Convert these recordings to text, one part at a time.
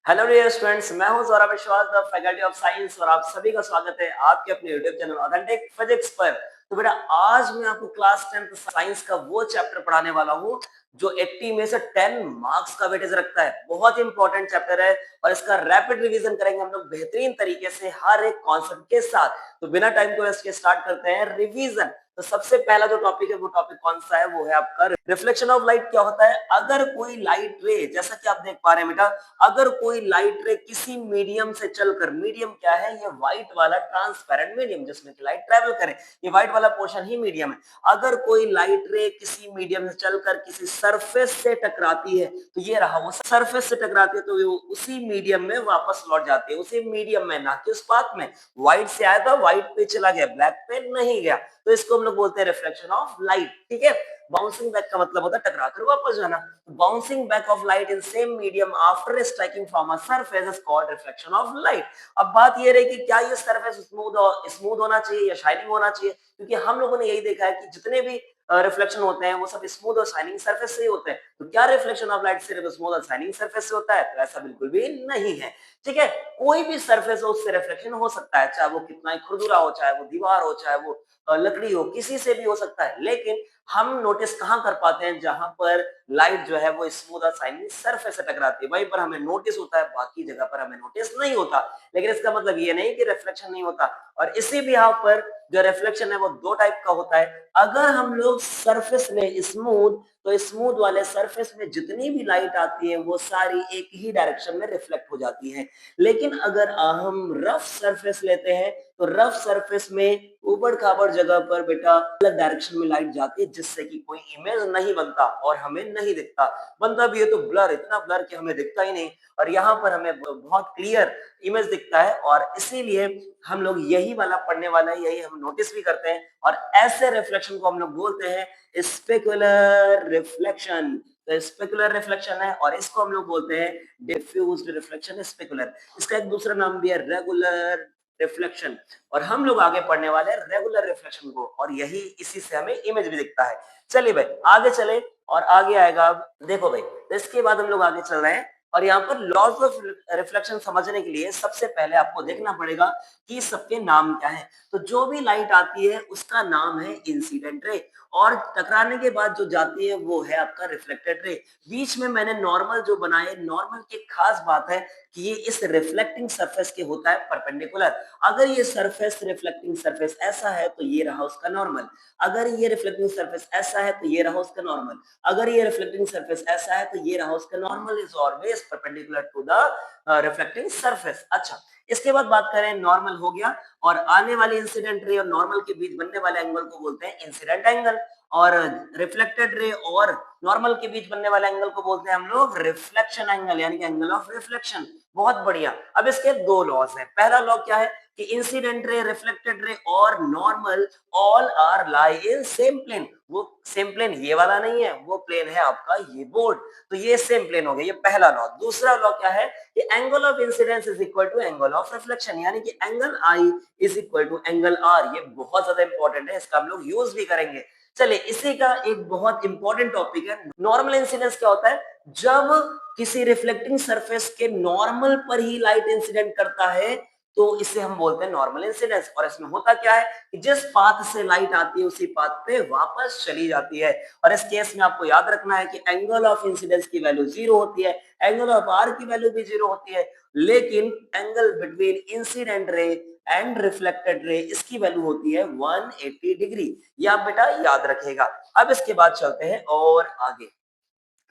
Hello dear students, मैं हूं सौरभ विश्वास द फैकल्टी ऑफ साइंस और आप सभी का स्वागत है आपके अपने यूट्यूब चैनल ऑथेंटिक फिजिक्स पर। तो बेटा आज मैं आपको क्लास 10th साइंस का वो चैप्टर पढ़ाने वाला हूं जो 80 में से 10 मार्क्स का वेटेज रखता है। बहुत इंपॉर्टेंट चैप्टर है और इसका रैपिड रिवीजन करेंगे हम लोग बेहतरीन तरीके से हर एक कॉन्सेप्ट के साथ। तो बिना टाइम को वेस्ट के स्टार्ट करते हैं रिवीजन। तो सबसे पहला जो टॉपिक है वो टॉपिक कौन सा है, वो है आपका रिफ्लेक्शन ऑफ लाइट। क्या होता है? अगर कोई लाइट रे, जैसा कि आप देख पा रहे हैं बेटा, अगर कोई लाइट रे किसी मीडियम से चलकर, मीडियम क्या है? ये व्हाइट वाला ट्रांसपेरेंट मीडियम जिसमें कि लाइट ट्रेवल करे, ये व्हाइट वाला पोर्शन ही मीडियम है। अगर कोई लाइट रे किसी मीडियम से चलकर किसी सरफेस से टकराती है, तो ये रहा वो सरफेस से टकराती है, तो वो उसी मीडियम में वापस लौट जाती है, उसी मीडियम में, ना कि उस पाथ में। व्हाइट से आया था, व्हाइट पे चला गया, ब्लैक पे नहीं गया, तो इसको हम लोग बोलते हैं रिफ्लेक्शन ऑफ लाइट। ठीक है। बाउंसिंग बैक का मतलब होता है टकराकर वापस जाना। Bouncing back of light in same medium after striking from a surface is called reflection of light. अब बात ये रही कि क्या ये सरफेस स्मूथ होना चाहिए या शाइनिंग होना चाहिए, क्योंकि हम लोगों ने यही देखा है कि जितने भी रिफ्लेक्शन होते हैं वो सब स्मूथ और शाइनिंग सरफेस से ही होते हैं। तो क्या रिफ्लेक्शन ऑफ लाइट सिर्फ स्मूथ और शाइनिंग सरफेस से होता है? तो ऐसा बिल्कुल भी नहीं है। ठीक है। कोई भी सरफेस हो उससे रिफ्लेक्शन हो सकता है, चाहे वो कितना ही खुरदुरा हो, चाहे वो दीवार हो, चाहे वो लकड़ी हो, किसी से भी हो सकता है। लेकिन हम नोटिस कहां कर पाते हैं? जहां पर लाइट जो है वो स्मूथ और शाइनिंग सरफेस से टकराती है, वहीं पर हमें नोटिस होता है, बाकी जगह पर हमें नोटिस नहीं होता। लेकिन इसका मतलब ये नहीं कि रिफ्लेक्शन नहीं होता। और इसी भी यहाँ पर जो रिफ्लेक्शन है वो दो टाइप का होता है। अगर हम लोग सरफेस में स्मूथ, तो स्मूथ वाले सरफेस में जितनी भी लाइट आती है वो सारी एक ही डायरेक्शन में रिफ्लेक्ट हो जाती है। लेकिन अगर हम रफ सरफेस लेते हैं, तो रफ सरफेस में ऊबड़ खाबड़ जगह पर बेटा अलग डायरेक्शन में लाइट जाती है, जिससे कि कोई इमेज नहीं बनता और हमें नहीं दिखता। बनता भी है तो ब्लर, इतना ब्लर कि हमें दिखता ही नहीं। और यहाँ पर हमें बहुत क्लियर इमेज दिखता है, और इसीलिए हम लोग यही वाला पढ़ने वाला है, यही हम नोटिस भी करते हैं। और ऐसे रिफ्लेक्शन को हम लोग बोलते हैं स्पेकुलर रिफ्लेक्शन। तो स्पेकुलर रिफ्लेक्शन है और इसको हम लोग बोलते हैं डिफ्यूज्ड रिफ्लेक्शन स्पेकुलर। इसका एक दूसरा नाम भी है रेगुलर रिफ्लेक्शन। और हम लोग आगे पढ़ने वाले हैं रेगुलर रिफ्लेक्शन को, और यही इसी से हमें इमेज भी दिखता है। चलिए भाई आगे चले, और आगे आएगा अब देखो भाई, तो इसके बाद हम लोग आगे चल रहे हैं। और यहाँ पर लॉज ऑफ रिफ्लेक्शन समझने के लिए सबसे पहले आपको देखना पड़ेगा कि सबके नाम क्या है। तो जो भी लाइट आती है उसका नाम है इंसिडेंट रे, और टकराने के बाद जो जाती है वो है आपका रिफ्लेक्टेड रे। बीच में मैंने नॉर्मल जो बनाए, नॉर्मल की खास बात है कि ये इस रिफ्लेक्टिंग सरफेस के होता है परपेंडिकुलर। अगर ये सरफेस रिफ्लेक्टिंग सरफेस ऐसा है तो ये रहा उसका नॉर्मल। अगर ये रिफ्लेक्टिंग सरफेस ऐसा है तो ये रहा उसका नॉर्मल। अगर ये रिफ्लेक्टिंग सरफेस ऐसा है तो ये रहा उसका normal is always perpendicular to the reflecting surface. अच्छा, इसके बाद बात करें, नॉर्मल हो गया, और आने वाले इंसिडेंट रे और नॉर्मल के बीच बनने वाले एंगल को बोलते हैं इंसिडेंट एंगल। और रिफ्लेक्टेड रे और नॉर्मल के बीच बनने वाले एंगल को बोलते हैं हम लोग रिफ्लेक्शन एंगल, यानी कि एंगल ऑफ रिफ्लेक्शन। बहुत बढ़िया। अब इसके दो लॉज हैं। पहला लॉ क्या है कि इंसिडेंट रे, रिफ्लेक्टेड रे और normal all are lie in same plane. वो सेम प्लेन ये वाला नहीं है, वो प्लेन है आपका ये बोर्ड, तो ये सेम प्लेन हो गया, ये पहला लॉ। दूसरा लॉ क्या है कि angle of incidence is equal to angle of reflection, यानी कि angle I is equal to angle R. ये बहुत ज्यादा इंपॉर्टेंट है, इसका हम लोग यूज भी करेंगे। चलिए, इसी का एक बहुत इंपॉर्टेंट टॉपिक है नॉर्मल इंसिडेंस। क्या होता है? जब किसी रिफ्लेक्टिंग सरफेस के नॉर्मल पर ही लाइट इंसिडेंट करता है, तो इसे हम बोलते हैं नॉर्मल इंसिडेंस। और इसमें होता क्या है कि जिस पाथ से लाइट आती है उसी पाथ पे वापस चली जाती है। और इस केस में आपको याद रखना है कि एंगल ऑफ इंसिडेंस की वैल्यू 0 होती है, एंगल ऑफ आर की वैल्यू भी 0 होती है, लेकिन angle between incident ray and reflected ray इसकी वैल्यू होती है 180 डिग्री। ये आप बेटा याद रखेगा। अब इसके बाद चलते हैं और आगे।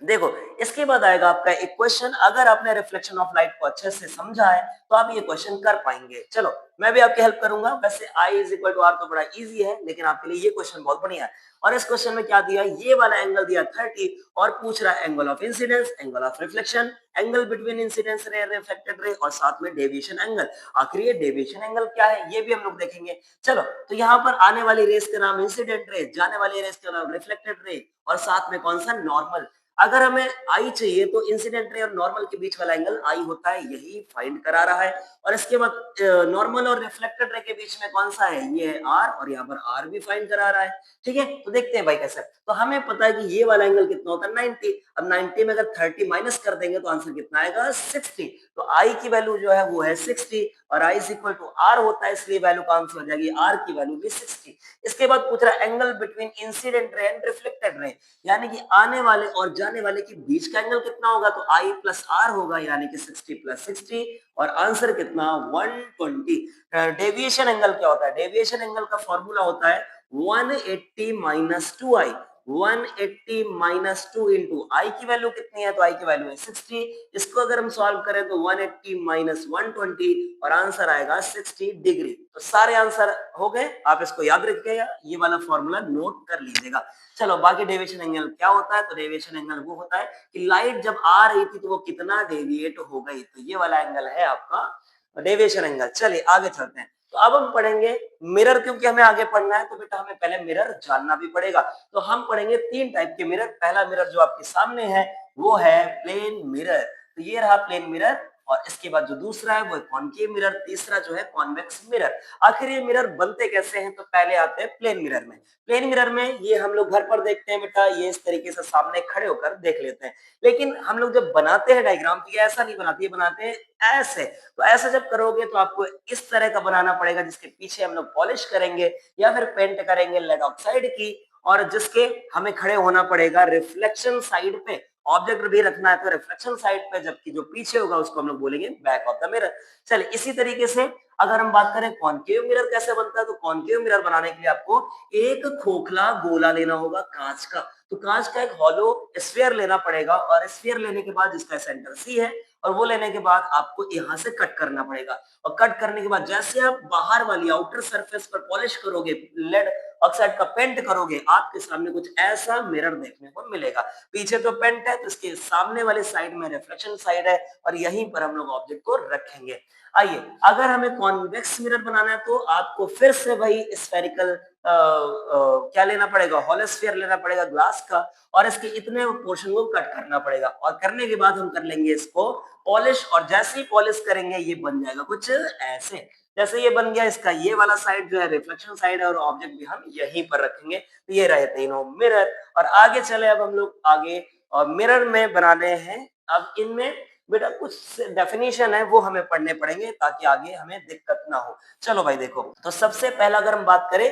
देखो, इसके बाद आएगा आपका एक क्वेश्चन। अगर आपने रिफ्लेक्शन ऑफ लाइट को अच्छे से समझा है तो आप ये क्वेश्चन कर पाएंगे। चलो, मैं भी आपकी हेल्प करूंगा। वैसे आई इज इक्वल टू आर तो बड़ा इजी है, लेकिन आपके लिए ये क्वेश्चन बहुत बढ़िया है। और इस क्वेश्चन में क्या दिया? ये वाला एंगल दिया 30, और पूछ रहा है angle of incidence, angle of reflection, angle between incidence रे, रिफ्लेक्टेड रे, और साथ में डेविएशन एंगल। आखिर ये डेविएशन एंगल क्या है ये भी हम लोग देखेंगे। चलो, तो यहाँ पर आने वाली रेस का नाम इंसिडेंट रे, जाने वाली रेस का नाम रिफ्लेक्टेड रे, और साथ में कौन सा? नॉर्मल। अगर हमें आई चाहिए तो इंसिडेंट रे और नॉर्मल के बीच वाला एंगल आई होता है, यही फाइंड करा रहा है। और इसके बाद नॉर्मल और रिफ्लेक्टेड रे के बीच में कौन सा है, ये है आर, और यहाँ पर आर भी फाइंड करा रहा है। ठीक है, तो देखते हैं भाई कैसे। तो हमें पता है कि ये वाला एंगल कितना होता है 90। अब 90 में अगर 30 माइनस कर देंगे तो आंसर कितना आएगा 60। तो आई की वैल्यू जो है वो है 60 और आई इज इक्वल टू आर होता है, इसलिए वैल्यू काउंट हो जाएगी, आर की वैल्यू भी 60। इसके बाद पूछ रहा है angle between incident ray and reflected ray, यानी कि आने वाले और जाने वाले के बीच का एंगल कितना होगा, तो आई प्लस आर होगा, यानी कि 60 प्लस 60, और आंसर कितना 120। डेविएशन एंगल क्या होता है, डेविएशन एंगल का फॉर्मूला होता है 180 माइनस 2i। 180 माइनस 2 इंटू आई की वैल्यू कितनी है, तो आई की वैल्यू है 60। इसको अगर हम सॉल्व करें तो 180 माइनस 120 और आंसर आएगा 60 डिग्री। तो सारे आंसर हो गए, आप इसको याद रखिएगा, ये वाला फॉर्मूला नोट कर लीजिएगा। चलो बाकी डेविएशन एंगल क्या होता है, तो डेविएशन एंगल वो होता है कि लाइट जब आ रही थी तो वो कितना डेविएट हो गई, तो ये वाला एंगल है आपका डेविएशन एंगल। चलिए आगे चलते हैं। तो अब हम पढ़ेंगे मिरर, क्योंकि हमें आगे पढ़ना है तो बेटा हमें पहले मिरर जानना भी पड़ेगा। तो हम पढ़ेंगे 3 टाइप के मिरर। पहला मिरर जो आपके सामने है वो है प्लेन मिरर, तो ये रहा प्लेन मिरर, और इसके बाद जो दूसरा है वो कॉनकेव मिरर, तीसरा जो है कॉन्वेक्स मिरर। आखिर ये मिरर बनते कैसे हैं, तो पहले आते हैं प्लेन मिरर में। प्लेन मिरर में ये हम लोग घर पर देखते हैं बेटा, ये इस तरीके से सामने खड़े होकर देख लेते हैं। लेकिन हम लोग जब बनाते हैं डायग्राम, तो ये ऐसा नहीं बनाते, ये बनाते हैं ऐसे। तो ऐसा जब करोगे तो आपको इस तरह का बनाना पड़ेगा, जिसके पीछे हम लोग पॉलिश करेंगे या फिर पेंट करेंगे लेड ऑक्साइड की, और जिसके हमें खड़े होना पड़ेगा रिफ्लेक्शन साइड पे। ऑब्जेक्ट भी रखना है तो रिफ्लेक्शन साइड पे, जबकि जो पीछे होगा उसको हम लोग बोलेंगे बैक ऑफ द मिरर। चलिए इसी तरीके से अगर हम बात करें कॉनकेव मिरर कैसे बनता है, तो कॉनकेव मिरर बनाने के लिए आपको एक खोखला गोला लेना होगा कांच का। तो कांच का एक हॉलो स्फीयर लेना पड़ेगा, और स्फीयर लेने के बाद जिसका सेंटर सी है, और वो लेने के बाद आपको यहाँ से कट करना पड़ेगा। और कट करने के बाद जैसे आप बाहर वाली आउटर सरफेस पर पॉलिश करोगे, लेड ऑक्साइड का पेंट करोगे, आपके सामने कुछ ऐसा मिरर देखने को मिलेगा। पीछे तो पेंट है, तो इसके सामने वाले साइड में रिफ्लेक्शन साइड है, और यहीं पर हम लोग ऑब्जेक्ट को रखेंगे। आइए, अगर हमें कॉन्वेक्स मिरर बनाना है तो आपको फिर से वही स्फेरिकल क्या लेना पड़ेगा, हॉलोस्फीयर लेना पड़ेगा ग्लास का, और इसके इतने पोर्शन को कट करना पड़ेगा, और करने के बाद हम कर लेंगे इसको पॉलिश। और जैसे ही पॉलिश करेंगे ये बन जाएगा कुछ ऐसे। जैसे ये बन गया, इसका ये वाला साइड जो है रिफ्लेक्शन साइड है, और ऑब्जेक्ट भी हम यहीं पर रखेंगे। तो ये रहे तीनों मिरर। और आगे चले, अब हम लोग आगे और मिरर में बनाने हैं। अब इनमें बेटा कुछ डेफिनेशन है वो हमें पढ़ने पड़ेंगे, ताकि आगे हमें दिक्कत ना हो। चलो भाई देखो, तो सबसे पहला अगर हम बात करें,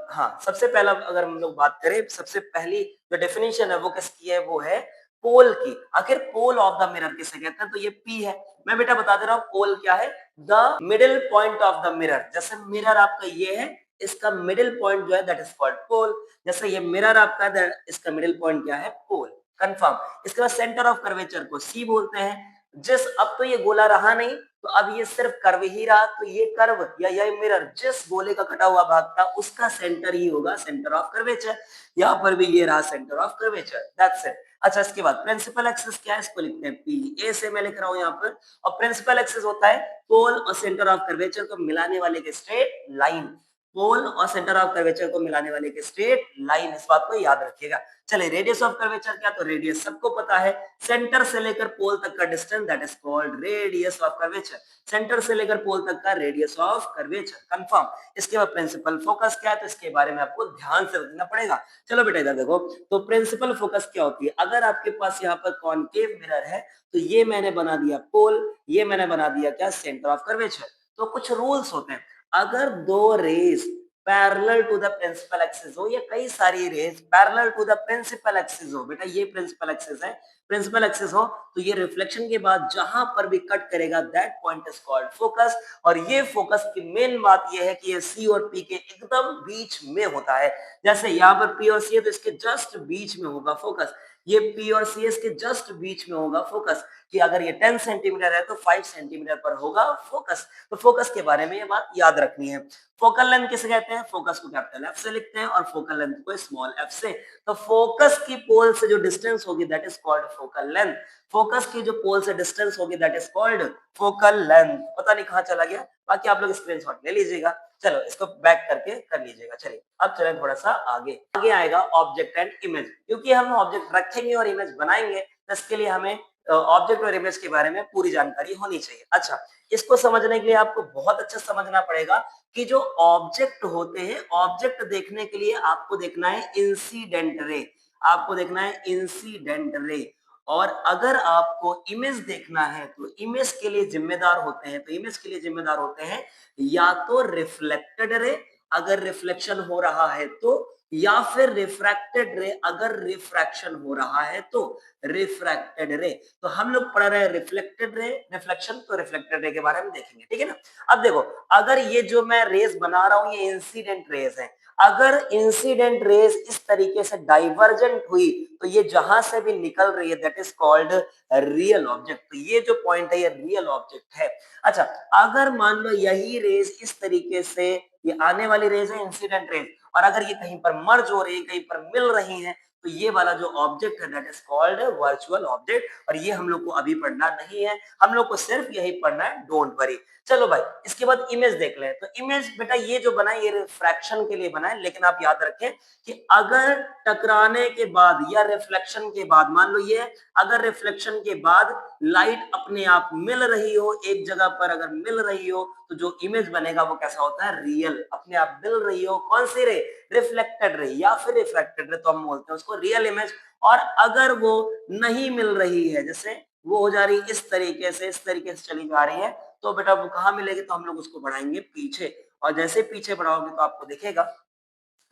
हाँ सबसे पहला अगर हम लोग बात करें, सबसे पहली जो डेफिनेशन है वो किसकी है, वो है पोल की। आखिर पोल ऑफ द मिरर किसे कहते हैं, तो ये पी है। मैं बेटा बता दे रहा हूँ पोल क्या है, the middle point of the mirror. जैसे मिरर आपका ये है, इसका मिडिल पॉइंट जो है दैट इज कॉल्ड पोल। जैसे ये मिरर आपका, इसका मिडिल पॉइंट क्या है, पोल। कंफर्म। इसके बाद सेंटर ऑफ कर्वेचर को सी बोलते हैं। जिस अब तो ये गोला रहा नहीं, तो अब ये सिर्फ कर्व ही रहा, तो ये कर्व या ये मिरर जिस गोले का कटा हुआ भाग था उसका सेंटर ही होगा सेंटर ऑफ कर्वेचर। यहाँ पर भी ये रहा centre of curvature, that's it. अच्छा, इसके बाद प्रिंसिपल एक्सिस क्या है, इसको लिखते हैं पी, ए से मैं लिख रहा हूँ यहाँ पर। और प्रिंसिपल एक्सिस होता है पोल और सेंटर ऑफ कर्वेचर को मिलाने वाले के स्ट्रेट लाइन। पोल और सेंटर ऑफ कर्वेचर को मिलाने वाले के स्ट्रेट लाइन, इस बात को याद रखिएगा। चलिए रेडियस ऑफ कर्वेचर क्या, तो रेडियस सबको पता है, सेंटर से लेकर पोल तक का distance that is called radius of curvature. Centre से लेकर पोल तक का रेडियस ऑफ कर्वेचर, कंफर्म। इसके बाद प्रिंसिपल फोकस क्या है, तो इसके बारे में आपको ध्यान से रखना पड़ेगा। चलो बेटा इधर देखो, तो प्रिंसिपल फोकस क्या होती है, अगर आपके पास यहाँ पर कॉनकेव मिरर है, तो ये मैंने बना दिया पोल, ये मैंने बना दिया क्या, सेंटर ऑफ कर्वेचर। तो कुछ रूल्स होते हैं, अगर दो rays parallel to the principal axis हो, या कई सारी rays parallel to the principal axis हो, बेटा ये प्रिंसिपल एक्सिस है, प्रिंसिपल एक्सिस हो, तो ये रिफ्लेक्शन के बाद जहां पर भी कट करेगा that point is called focus. और ये फोकस की मेन बात ये है कि ये सी और पी के एकदम बीच में होता है। जैसे यहाँ पर पी और सी है, तो इसके जस्ट बीच में होगा फोकस। ये पी और सी इसके जस्ट बीच में होगा फोकस, कि अगर ये 10 सेंटीमीटर है तो 5 सेंटीमीटर पर होगा फोकस। तो फोकस के बारे में ये बात याद रखनी है। फोकल लेंथ किसे कहते हैं, फोकस को कैपिटल एफ से लिखते हैं और फोकल लेंथ को स्मॉल एफ से। तो फोकस की पोल से जो डिस्टेंस होगी that is called focal length. Focus की जो पोल से डिस्टेंस होगी that is called focal length. पता नहीं कहां चला गया, बाकी आप लोग स्क्रीनशॉट ले लीजिएगा। चलो इसको बैक करके कर लीजिएगा। चलिए अब चलें थोड़ा सा आगे। आगे आएगा ऑब्जेक्ट एंड इमेज, क्योंकि हम ऑब्जेक्ट रखेंगे और इमेज बनाएंगे तो इसके लिए हमें ऑब्जेक्ट और इमेज के बारे में पूरी जानकारी होनी चाहिए। अच्छा, इसको समझने के लिए आपको बहुत अच्छा समझना पड़ेगा कि जो ऑब्जेक्ट होते हैं, ऑब्जेक्ट देखने के लिए आपको देखना है इंसिडेंट रे, आपको देखना है इंसिडेंट रे। और अगर आपको इमेज देखना है तो इमेज के लिए जिम्मेदार होते हैं, तो इमेज के लिए जिम्मेदार होते हैं या तो रिफ्लेक्टेड रे, अगर रिफ्लेक्शन हो रहा है तो, या फिर रिफ्रैक्टेड रे, अगर रिफ्रैक्शन हो रहा है तो। रिफ्रैक्टेड रे, तो हम लोग पढ़ रहे हैं रिफ्लेक्टेड रे, रिफ्लेक्शन, तो रिफ्लेक्टेड रे के बारे में देखेंगे, ठीक है ना। अब देखो, अगर ये जो मैं रेज बना रहा हूं ये इंसिडेंट रेज है, अगर इंसिडेंट रेज इस तरीके से डाइवर्जेंट हुई तो ये जहां से भी निकल रही है that is called real object, तो ये जो पॉइंट है ये रियल ऑब्जेक्ट है। अच्छा, अगर मान लो यही रेज इस तरीके से, ये आने वाली रेज है इंसिडेंट रेज, और अगर ये कहीं पर मर्ज हो रही है, कहीं पर मिल रही है, तो ये वाला जो ऑब्जेक्ट है that is called virtual object, और ये हम लोग को अभी पढ़ना नहीं है, हम लोग को सिर्फ यही पढ़ना है, डोंट वरी। चलो भाई, इसके बाद इमेज देख लें। तो इमेज बेटा ये जो बना है ये रिफ्रैक्शन के लिए बना है, लेकिन आप याद रखें कि अगर टकराने के बाद या रिफ्लेक्शन के बाद, मान लो ये अगर रिफ्लेक्शन के बाद लाइट अपने आप मिल रही हो एक जगह पर, अगर मिल रही हो तो जो इमेज बनेगा वो कैसा होता है, रियल, अपने आप मिल रही हो, कौन सी रे, रिफ्लेक्टेड रे या फिर रिफ्रैक्टेड रे, तो हम बोलते हैं उसको रियल इमेज। और अगर वो नहीं मिल रही है, जैसे वो हो जा रही इस तरीके से, इस तरीके से चली जा रही है, तो बेटा वो कहाँ मिलेगी, तो हम लोग उसको बढ़ाएंगे पीछे, और जैसे पीछे बढ़ाओगे तो आपको दिखेगा,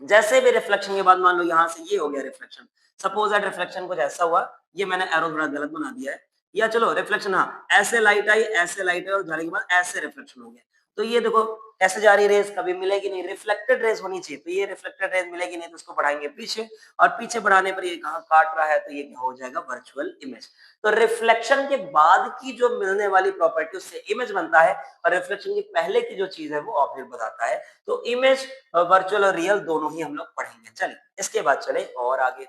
जैसे भी रिफ्लेक्शन के बाद मान लो यहां से ये हो गया रिफ्लेक्शन, सपोज दैट रिफ्लेक्शन कुछ ऐसा हुआ, ये मैंने एरो थोड़ा गलत बना दिया है, या चलो रिफ्लेक्शन, हाँ ऐसे लाइट आई, ऐसे लाइट आई और जाने के बाद ऐसे रिफ्लेक्शन हो गया, तो ये देखो ऐसे जा रही रेज, कभी मिलेगी नहीं, रिफ्लेक्टेड रेज होनी चाहिए, तो ये रिफ्लेक्टेड रेज मिलेगी नहीं, तो उसको बढ़ाएंगे पीछे, और पीछे बढ़ाने पर ये कहाँ काट रहा है, तो ये क्या हो जाएगा, वर्चुअल इमेज। तो रिफ्लेक्शन के बाद की जो मिलने वाली प्रॉपर्टी उससे इमेज बनता है, और रिफ्लेक्शन के पहले की जो चीज है वो ऑब्जेक्ट बताता है। तो इमेज वर्चुअल और रियल दोनों ही हम लोग पढ़ेंगे। चलिए इसके बाद चले और आगे,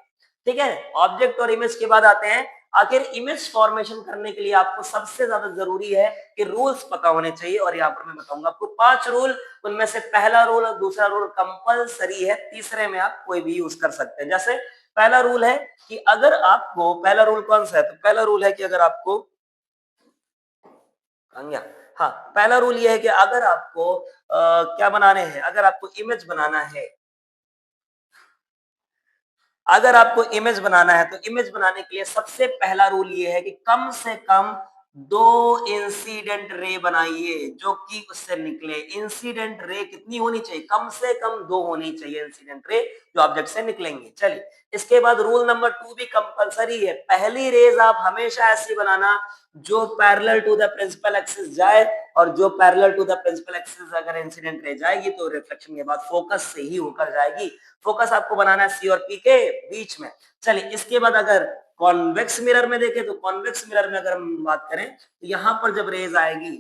ठीक है। ऑब्जेक्ट और इमेज के बाद आते हैं, आखिर इमेज फॉर्मेशन करने के लिए आपको सबसे ज्यादा जरूरी है कि रूल्स पता होने चाहिए, और यहाँ पर मैं बताऊंगा आपको 5 रूल, उनमें से पहला रूल और दूसरा रूल कंपलसरी है, तीसरे में आप कोई भी यूज कर सकते हैं। जैसे पहला रूल है कि अगर आपको, पहला रूल कौन सा है, तो पहला रूल है कि अगर आपको, हाँ पहला रूल ये है कि अगर आपको क्या बनाने हैं, अगर आपको इमेज बनाना है, अगर आपको इमेज बनाना है तो इमेज बनाने के लिए सबसे पहला रूल ये है कि कम से कम 2 इंसिडेंट रे बनाइए जो कि उससे निकले। इंसिडेंट रे कितनी होनी चाहिए, कम से कम 2 होनी चाहिए इंसिडेंट रे जो ऑब्जेक्ट से निकलेंगे। चलिए इसके बाद रूल नंबर 2 भी कंपलसरी है, पहली रेज आप हमेशा ऐसी बनाना जो parallel to the principal axis जाए, और जो parallel to the principal axis अगर इंसिडेंट रे जाएगी तो रिफ्लेक्शन के बाद फोकस से ही होकर जाएगी। फोकस आपको बनाना है सी और पी के बीच में। चलिए इसके बाद अगर कॉन्वेक्स मिरर में देखें, तो कॉन्वेक्स मिरर में अगर हम बात करें तो यहां पर जब रेज आएगी,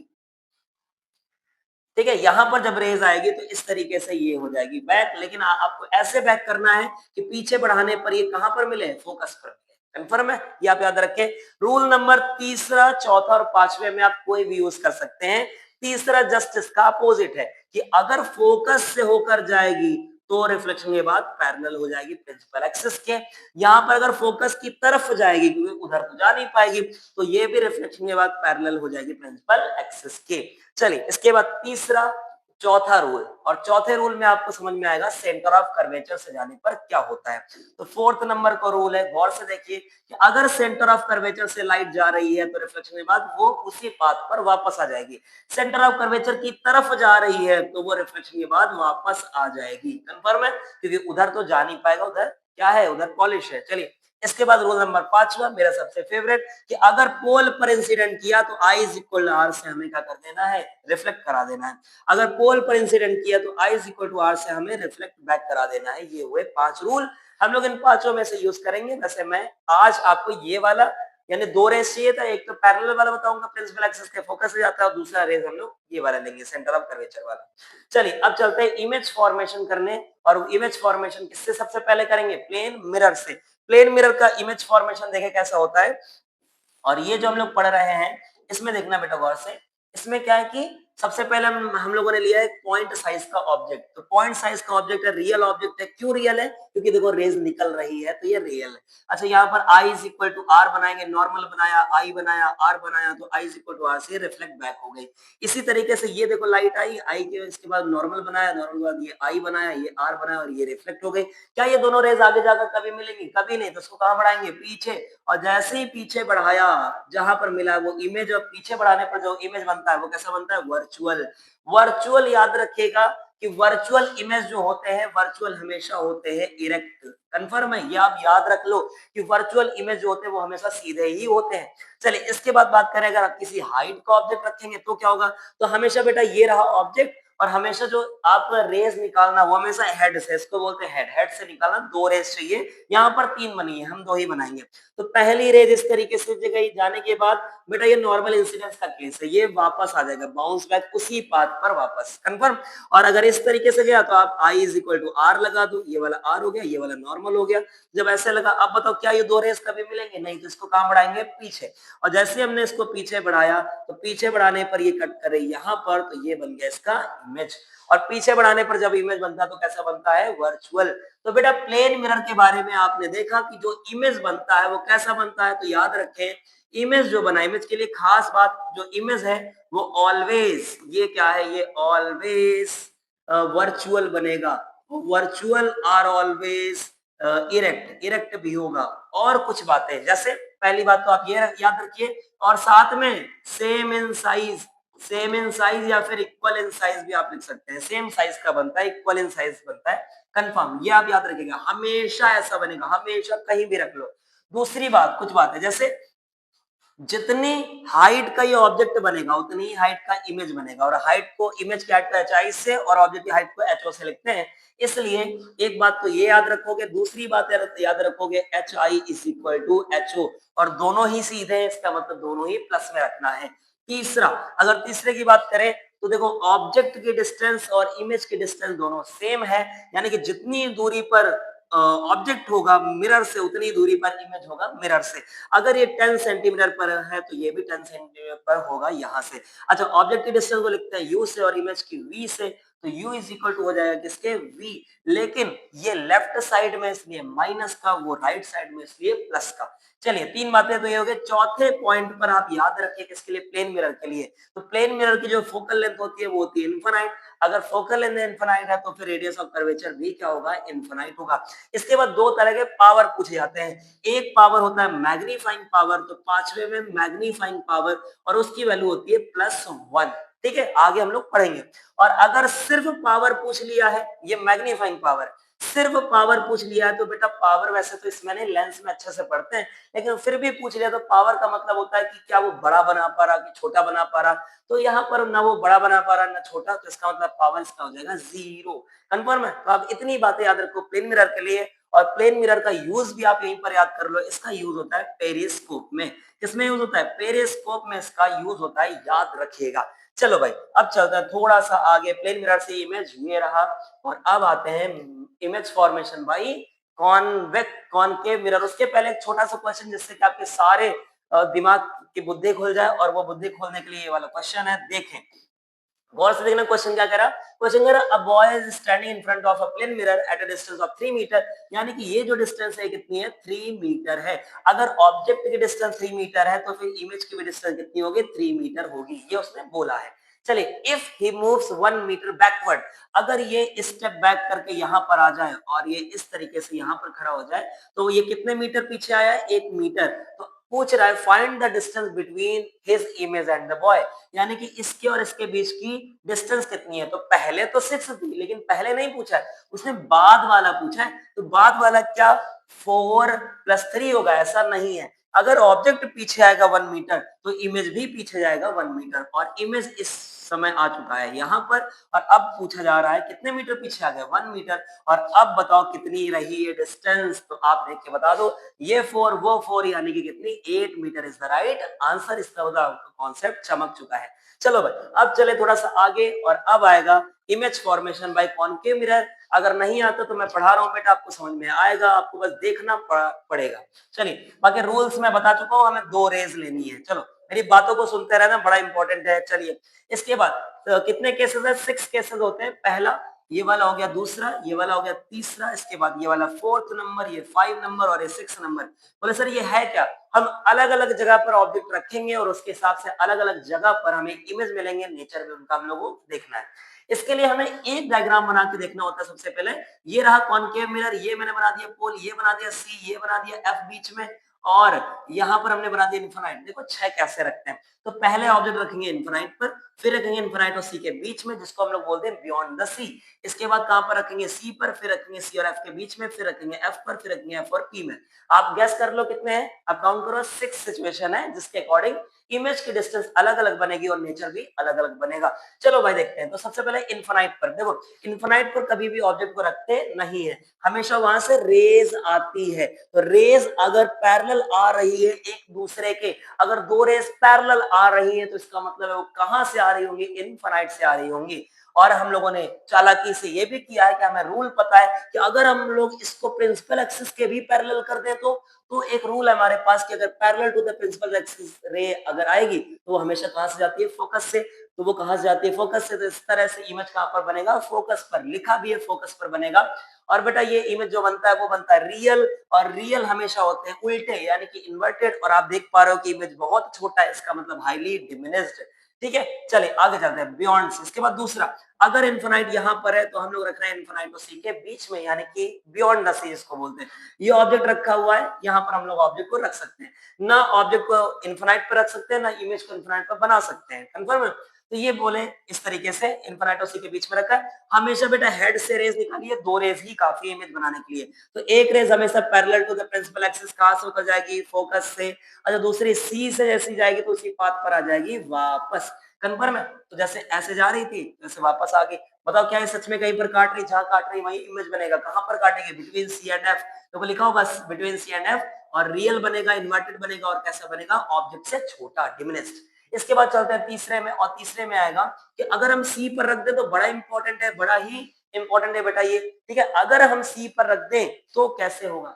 ठीक है, यहां पर जब रेज आएगी तो इस तरीके से ये हो जाएगी बैक, लेकिन आपको ऐसे बैक करना है कि पीछे बढ़ाने पर ये कहां पर मिले, फोकस पर मिले। कंफर्म है, ये आप याद रखें। रूल नंबर तीसरा, चौथा और पांचवे में आप कोई भी यूज कर सकते हैं। तीसरा जस्ट इसका अपोजिट है कि अगर फोकस से होकर जाएगी तो रिफ्लेक्शन के बाद पैरेलल हो जाएगी प्रिंसिपल एक्सिस के। यहां पर अगर फोकस की तरफ जाएगी, क्योंकि उधर तो जा नहीं पाएगी, तो ये भी रिफ्लेक्शन के बाद पैरेलल हो जाएगी प्रिंसिपल एक्सिस के। चलिए इसके बाद तीसरा, चौथा रूल, और चौथे रूल में आपको समझ में आएगा सेंटर ऑफ कर्वेचर से जाने पर क्या होता है। तो फोर्थ नंबर का रूल है, गौर से देखिए कि अगर सेंटर ऑफ कर्वेचर से लाइट जा रही है तो रिफ्लेक्शन के बाद वो उसी पाथ पर वापस आ जाएगी। सेंटर ऑफ कर्वेचर की तरफ जा रही है तो वो रिफ्लेक्शन के बाद वापस आ जाएगी। कंफर्म है, क्योंकि उधर तो जा नहीं पाएगा, उधर क्या है, उधर पॉलिश है। चलिए इसके बाद रूल नंबर 5वां, मेरा सबसे फेवरेट, कि अगर पोल पर इंसिडेंट किया तो I इज इक्वल आर से हमें क्या कर देना है, रिफ्लेक्ट करा देना है। अगर पोल पर इंसिडेंट किया तो I is equal to R से हमें रिफ्लेक्ट बैक करा देना है। ये हुए 5 रूल, हम लोग इन पांचों में से यूज करेंगे। वैसे मैं आज आपको ये वाला यानी 2 रेस चाहिए था, एक तो पैरेलल वाला बताऊंगा प्रिंसिपल एक्सिस के फोकस से जाता है, और दूसरा रेस हम लोग ये वाला लेंगे सेंटर ऑफ कर्वेचर वाला। चलिए अब चलते हैं इमेज फॉर्मेशन करने, और इमेज फॉर्मेशन किससे सबसे पहले करेंगे, प्लेन मिरर से। प्लेन मिरर का इमेज फॉर्मेशन देखें कैसा होता है, और ये जो हम लोग पढ़ रहे हैं इसमें देखना बेटा गौर से, इसमें क्या है कि सबसे पहले हम लोगों ने लिया है पॉइंट साइज का ऑब्जेक्ट। तो पॉइंट साइज का ऑब्जेक्ट है, रियल ऑब्जेक्ट है। क्यों रियल है? क्योंकि देखो रेज निकल रही है तो ये रियल है। अच्छा, यहाँ पर I is equal to R बनाएंगे, नॉर्मल बनाया, आई बनाया, आर बनाया, तो I is equal to R से रिफ्लेक्ट बैक हो गई। इसी तरीके से ये देखो लाइट आई, आई के इसके बाद नॉर्मल बनाया, नॉर्मल के बाद ये आई बनाया, ये आर बनाया और ये रिफ्लेक्ट हो गई। क्या ये दोनों रेज आगे जाकर कभी मिलेंगी? कभी नहीं। तो उसको कहाँ बढ़ाएंगे? पीछे। और जैसे ही पीछे बढ़ाया, जहां पर मिला वो इमेज, और पीछे बढ़ाने पर जो इमेज बनता है वो कैसा बनता है? वर्चुअल। वर्चुअल याद रखिएगा कि वर्चुअल इमेज जो होते हैं, वर्चुअल हमेशा होते हैं इरेक्ट। कंफर्म है? ये आप याद रख लो कि वर्चुअल इमेज जो होते हैं वो हमेशा सीधे ही होते हैं। चलिए इसके बाद बात करें, अगर आप किसी हाइट का ऑब्जेक्ट रखेंगे तो क्या होगा? तो हमेशा बेटा ये रहा ऑब्जेक्ट, और हमेशा जो आपका रेज निकालना वो हमेशा हेड से, इसको बोलते हैं हेड, हेड से निकालना। दो रेज चाहिए, यहाँ पर तीन बनी है, हम दो ही बनाएंगे। तो पहली रेज इस तरीके से गई, जाने के बाद बेटा ये नॉर्मल इंसिडेंस का केस है, ये वापस आ जाएगा, बाउंस बैक उसी पाथ पर वापस। कंफर्म? और अगर इस तरीके से गया तो आप I is equal to R लगा दो, ये वाला आर हो गया, ये वाला नॉर्मल हो गया। जब ऐसे लगा, अब बताओ क्या ये दो रेज कभी मिलेंगे? नहीं। तो इसको कहां बढ़ाएंगे? पीछे। और जैसे हमने इसको पीछे बढ़ाया, तो पीछे बढ़ाने पर ये कट करे यहाँ पर, तो ये बन गया इसका इमेज। और पीछे बढ़ाने पर जब इमेज बनता है तो कैसा बनता है? वर्चुअल। तो बेटा प्लेन मिरर के बारे में आपने देखा कि जो इमेज बनता है वो कैसा बनता है। तो याद रखें, इमेज जो बना, इमेज के लिए खास बात, जो इमेज है वो ऑलवेज, ये क्या है? ये ऑलवेज वर्चुअल बनेगा। Virtual are always erect, erect भी होगा। और कुछ बातें, जैसे पहली बात तो आप ये याद रखिए, और साथ में same in size, same in size या फिर इक्वल इन साइज भी आप लिख सकते हैं। सेम साइज का बनता है, इक्वल इन साइज बनता है। कंफर्म? ये आप याद रखिएगा, हमेशा ऐसा बनेगा, हमेशा कहीं भी रख लो। दूसरी बात, कुछ बात है, जैसे जितनी हाइट का ये ऑब्जेक्ट बनेगा उतनी ही हाइट का इमेज बनेगा, और हाइट को, इमेज की हाइट को HI से और ऑब्जेक्ट की हाइट को HO से लिखते हैं। इसलिए एक बात तो ये याद रखोगे, दूसरी बात याद रखोगे HI is equal to HO, और दोनों ही सीधे हैं, इसका मतलब दोनों ही प्लस में रखना है। तीसरा, अगर तीसरे की बात करें तो देखो ऑब्जेक्ट की डिस्टेंस और इमेज की डिस्टेंस दोनों सेम है, यानी कि जितनी दूरी पर ऑब्जेक्ट होगा मिरर से उतनी दूरी पर इमेज होगा मिरर से। अगर ये 10 सेंटीमीटर पर है तो ये भी 10 सेंटीमीटर पर होगा यहाँ से। अच्छा, ऑब्जेक्ट की डिस्टेंस को लिखते हैं u से और इमेज की v से, तो u इज इक्वल टू हो जाएगा किसके? v। लेकिन ये लेफ्ट साइड में इसलिए माइनस का, वो राइट साइड में इसलिए प्लस का। चलिए तीन बातें तो ये हो गई। चौथे पॉइंट पर आप याद रखिए किसके लिए? प्लेन मिरर के लिए। तो प्लेन मिरर की जो फोकल लेंथ होती है वो होती है इनफाइनाइट। अगर फोकल लेंथ इनफाइनाइट है तो फिर रेडियस ऑफ कर्वेचर भी क्या होगा? इनफाइनाइट होगा। इसके बाद दो तरह के पावर पूछे जाते हैं। एक पावर होता है मैग्नीफाइंग पावर, तो पांचवे में मैग्नीफाइंग पावर, और उसकी वैल्यू होती है +1। ठीक है, आगे हम लोग पढ़ेंगे। और अगर सिर्फ पावर पूछ लिया है, ये मैग्नीफाइंग पावर, सिर्फ पावर पूछ लिया है, तो बेटा पावर वैसे तो इसमें नहीं, लेंस में अच्छे से पढ़ते हैं, लेकिन फिर भी पूछ लिया तो पावर का मतलब होता है कि क्या वो बड़ा बना पा रहा कि छोटा बना पा रहा। तो यहाँ पर ना वो बड़ा बना पा रहा ना छोटा, तो इसका मतलब पावर इसका हो जाएगा 0। कंफर्म है? तो आप इतनी बातें याद रखो प्लेन मिरर के लिए। और प्लेन मिरर का यूज भी आप यहीं पर याद कर लो, इसका यूज होता है पेरिस्कोप में। किसमें यूज होता है? पेरिस्कोप में इसका यूज होता है, याद रखिएगा। चलो भाई, अब चलते हैं थोड़ा सा आगे। प्लेन मिरर से इमेज ये रहा, और अब आते हैं image formation by concave mirror. उसके पहले एक छोटा सा क्वेश्चन, जिससे कि आपके सारे दिमाग की बुद्धि खुल जाए, और वो बुद्धि खोलने के लिए ये वाला क्वेश्चन है, देखें गौर से देखना। क्वेश्चन क्या कह रहा? क्वेश्चन कह रहा, a boy is standing in front of a plane mirror at a distance of 3 metre, यानी कि ये जो डिस्टेंस है कितनी है? 3 मीटर है। अगर ऑब्जेक्ट की डिस्टेंस 3 मीटर है तो फिर इमेज की भी डिस्टेंस कितनी होगी? 3 मीटर होगी, ये उसने बोला है। चलिए, if he moves 1 metre backward, अगर ये स्टेप बैक करके यहाँ पर आ जाए और ये इस तरीके से यहाँ पर खड़ा हो जाए, तो ये कितने मीटर पीछे आया है? 1 मीटर। तो पूछ रहा है find the distance between his image and the boy, यानी कि इसके और इसके बीच की डिस्टेंस कितनी है। तो पहले तो 6 थी, लेकिन पहले नहीं पूछा है, उसने बाद वाला पूछा है। तो बाद वाला क्या 4 + 3 होगा? ऐसा नहीं है। अगर ऑब्जेक्ट पीछे आएगा 1 मीटर तो इमेज भी पीछे जाएगा 1 मीटर, और इमेज इस समय आ चुका है यहाँ पर, और अब पूछा जा रहा है कितने मीटर पीछे आ गया? 1 मीटर। और अब बताओ कितनी रही ये डिस्टेंस? तो आप देख के बता दो, ये 4 वो 4, यानी कि कितनी? 8 metre is the right answer. इसका मतलब कॉन्सेप्ट चमक चुका है। चलो भाई, अब चले थोड़ा सा आगे, और अब आएगा image formation by concave mirror. अगर नहीं आता तो मैं पढ़ा रहा हूँ बेटा, आपको समझ में आएगा, आपको बस देखना पड़ेगा। चलिए, बाकी रूल्स मैं बता चुका हूँ, हमें 2 रेज़ लेनी है। चलो, मेरी बातों को सुनते रहना, बड़ा इंपॉर्टेंट है। चलिए, इसके बाद कितने केसेस है? 6 केसेस होते हैं। पहला ये वाला हो गया, दूसरा ये वाला हो गया, तीसरा, इसके बाद ये वाला 4th नंबर, ये 5 नंबर और ये 6 नंबर। बोले सर ये है क्या? हम अलग-अलग जगह पर ऑब्जेक्ट रखेंगे और उसके हिसाब से अलग-अलग जगह पर हमें इमेज मिलेंगे, नेचर में उनका हम लोगों को देखना है। इसके लिए हमें एक डायग्राम बना के देखना होता है सबसे पहले। ये रहा कॉनकेव मिरर, ये मैंने बना दिया पोल, ये बना दिया सी, ये बना दिया एफ बीच में, और यहाँ पर हमने बना दिया इन्फिनाइट। देखो 6 कैसे रखते हैं। तो पहले ऑब्जेक्ट रखेंगे इन्फिनाइट पर, फिर रखेंगे इन्फिनाइट और सी के बीच में, जिसको हम लोग बोलते हैं बियॉन्ड द सी। इसके बाद कहां पर रखेंगे? सी पर, फिर रखेंगे सी और एफ के बीच में, फिर रखेंगे एफ पर, फिर रखेंगे एफ और पी में। आप गैस कर लो कितने हैं? आप काउंट करो। 6 सिचुएशन है जिसके अकॉर्डिंग इमेज की डिस्टेंस अलग-अलग बनेगी और नेचर भी अलग-अलग बनेगा। चलो भाई देखते हैं। तो सबसे पहले इन्फिनाइट पर देखो, इन्फिनाइट पर कभी भी ऑब्जेक्ट को रखते नहीं है, हमेशा वहां से रेज आती है। तो रेज अगर पैरेलल आ रही है एक दूसरे के, अगर 2 रेज पैरेलल आ रही है तो इसका मतलब है वो कहां से आ रही होंगी? इन्फिनाइट से आ रही होंगी। और हम लोगों ने चालाकी से ये भी किया है कि हमें रूल पता है कि अगर हम लोग इसको प्रिंसिपल एक्सिस के भी पैरेलल कर दें तो एक रूल है हमारे पास कि अगर parallel to the principal axis ray अगर आएगी तो वो हमेशा कहां से जाती है? फोकस से। तो वो कहां से जाती है? फोकस से। तो इस तरह से इमेज कहां पर बनेगा? फोकस पर। लिखा भी है फोकस पर बनेगा। और बेटा ये इमेज जो बनता है वो बनता है रियल, और रियल हमेशा होते हैं उल्टे यानी कि इन्वर्टेड। और आप देख पा रहे हो कि इमेज बहुत छोटा है, इसका मतलब हाईली डिमिनिश्ड। ठीक है, चलिए आगे चलते हैं बियॉन्ड से। इसके बाद दूसरा, अगर इन्फिनाइट यहाँ पर है तो हम लोग रख रहे हैं इन्फिनाइट और सी के बीच में, यानी कि बियॉन्ड द सी इसको बोलते हैं। ये ऑब्जेक्ट रखा हुआ है, यहाँ पर हम लोग ऑब्जेक्ट को रख सकते हैं। ना ऑब्जेक्ट को इन्फिनाइट पर रख सकते हैं, ना इमेज को इन्फिनाइट पर बना सकते हैं। कंफर्म है? तो ये बोले इस तरीके से इन्फिनाइट और सी के बीच में रखा है। हमेशा बेटा हेड से रेज निकालिए, 2 रेज ही काफी है इमेज बनाने के लिए। तो एक रेज हमेशा parallel to the principal axis कहां से होकर जाएगी? फोकस से। अच्छा, दूसरी सी से जैसी जाएगी तो उसी पाथ पर आ जाएगी वापस। कंफर्म है? तो जैसे ऐसे जा रही थी जैसे वापस आ गई। बताओ क्या है सच में कहीं पर काट रही? जहां काट रही वही इमेज बनेगा। कहां पर काटेंगे? Between C and F. तो लिखा होगा बिटवीन सी एंड एफ। और रियल बनेगा, इन्वर्टेड बनेगा, और कैसा बनेगा? ऑब्जेक्ट से छोटा, डिमिनिश्ड। इसके बाद चलते हैं तीसरे में, और तीसरे में आएगा कि अगर हम सी पर रख दें तो बड़ा इंपॉर्टेंट है, बड़ा ही इंपॉर्टेंट है बेटा ये। ठीक है, अगर हम सी पर रख दें तो कैसे होगा?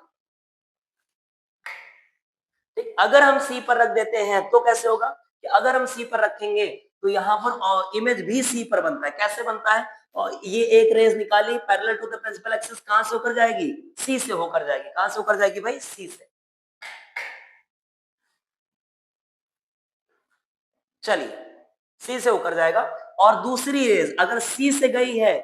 ठीक, अगर हम सी पर रख देते हैं तो कैसे होगा? कि अगर हम सी पर रखेंगे तो यहाँ पर इमेज भी सी पर बनता है। कैसे बनता है? और ये एक रेज निकाली parallel to the principal axis, कहां से होकर जाएगी? सी से होकर जाएगी। कहां से होकर जाएगी भाई? सी से। चलिए, सी से होकर जाएगा। और दूसरी रेज अगर सी से गई है,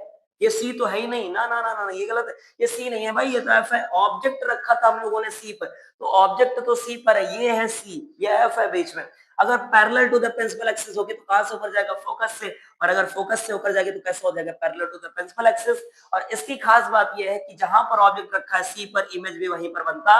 ये सी तो है ही नहीं, ना ना ना ना, ये गलत है। ये सी नहीं है भाई, ये तो एफ है। ऑब्जेक्ट रखा था हम लोगों ने सी पर, तो ऑब्जेक्ट तो सी पर है, ये है सी, ये एफ है बीच में। अगर parallel to the principal axis होगी तो कहां से होकर जाएगा? फोकस से। और अगर फोकस से होकर जाएगी तो कैसे हो जाएगा? Parallel to the principal axis. और इसकी खास बात यह है कि जहां पर ऑब्जेक्ट रखा है सी पर, इमेज भी वहीं पर बनता